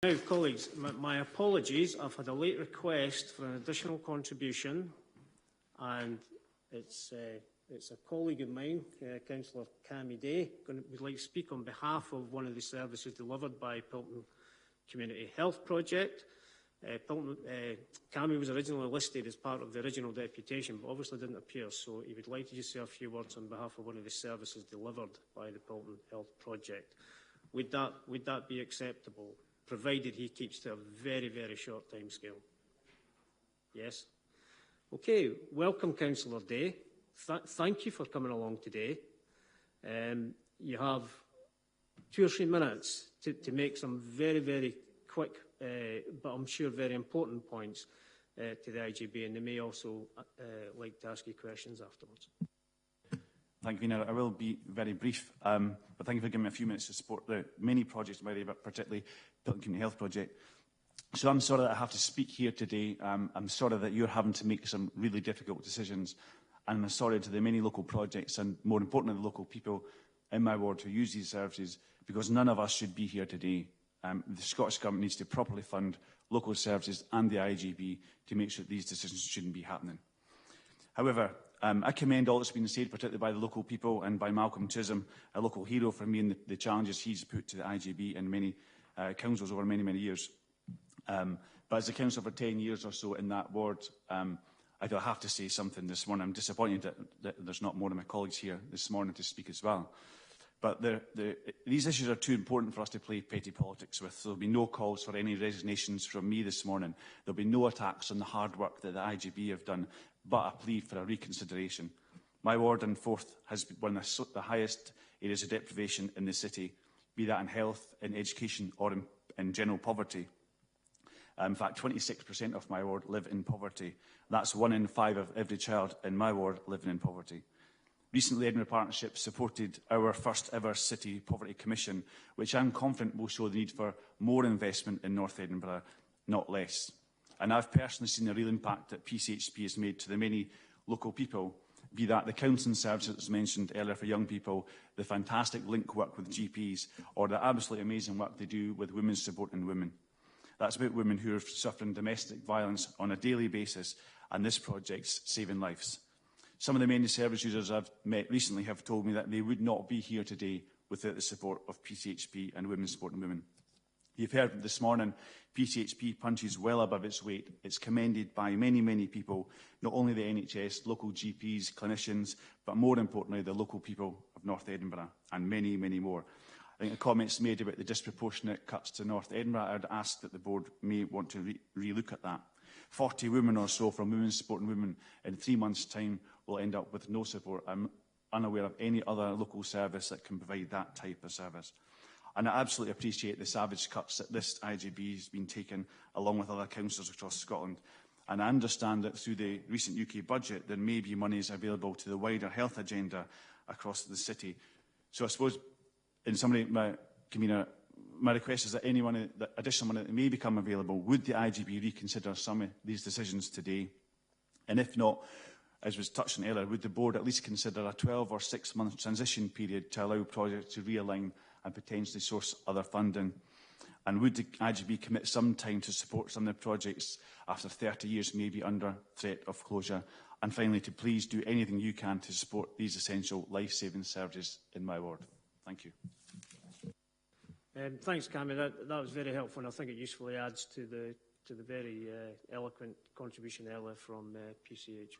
Now, colleagues, my apologies. I've had a late request for an additional contribution, and it's a colleague of mine, Councillor Cammy, would like to speak on behalf of one of the services delivered by Pilton Community Health Project. Cammy was originally listed as part of the original deputation, but obviously didn't appear, so he would like to just say a few words on behalf of one of the services delivered by the Pilton Health Project. Would that be acceptable, provided he keeps to a very, very short timescale? Yes? Okay, welcome, Councillor Day. Thank you for coming along today. You have 2 or 3 minutes to make some very, very quick, but I'm sure very important points to the IGB, and they may also like to ask you questions afterwards. Thank you, Convener. I will be very brief, but thank you for giving me a few minutes to support the many projects, but particularly Pilton Community Health Project. So I'm sorry that I have to speak here today. I'm sorry that you're having to make some really difficult decisions, and I'm sorry to the many local projects and, more importantly, the local people in my ward who use these services, because none of us should be here today. The Scottish Government needs to properly fund local services and the IGB to make sure that these decisions shouldn't be happening. However, I commend all that's been said, particularly by the local people and by Malcolm Chisholm, a local hero for me, and the challenges he's put to the IGB and many councils over many, many years. But as a councillor for 10 years or so in that ward, I feel I have to say something this morning. I'm disappointed that there's not more of my colleagues here this morning to speak as well. But these issues are too important for us to play petty politics with. So there will be no calls for any resignations from me this morning. There will be no attacks on the hard work that the IGB have done, but a plea for a reconsideration. My ward in Forth has one of the highest areas of deprivation in the city, be that in health, in education or in general poverty. In fact, 26% of my ward live in poverty. That's 1 in 5 of every child in my ward living in poverty. Recently, Edinburgh Partnership supported our first ever City Poverty Commission, which I'm confident will show the need for more investment in North Edinburgh, not less. And I've personally seen the real impact that PCHP has made to the many local people, be that the counselling services that was mentioned earlier for young people, the fantastic link work with GPs, or the absolutely amazing work they do with women's support and women. That's about women who are suffering domestic violence on a daily basis, and this project's saving lives. Some of the many service users I've met recently have told me that they would not be here today without the support of PCHP and women's support and women. You've heard this morning, PCHP punches well above its weight. It's commended by many, many people, not only the NHS, local GPs, clinicians, but more importantly, the local people of North Edinburgh, and many, many more. I think the comments made about the disproportionate cuts to North Edinburgh, I'd ask that the board may want to re-look at that. 40 women or so from Women's Support and Women in 3 months' time will end up with no support. I'm unaware of any other local service that can provide that type of service. And I absolutely appreciate the savage cuts that this IGB has been taking, along with other councils across Scotland. And I understand that through the recent UK budget, there may be monies available to the wider health agenda across the city. So I suppose, in summary, my request is that any money, that additional money that may become available, would the IGB reconsider some of these decisions today? And if not, as was touched on earlier, would the board at least consider a 12 or 6 month transition period to allow projects to realign and potentially source other funding? And would the IGB commit some time to support some of the projects after 30 years may be under threat of closure? And finally, to please do anything you can to support these essential life-saving services in my ward. Thank you. Thanks, Cammy. That was very helpful, and I think it usefully adds to the very eloquent contribution earlier from PCHP.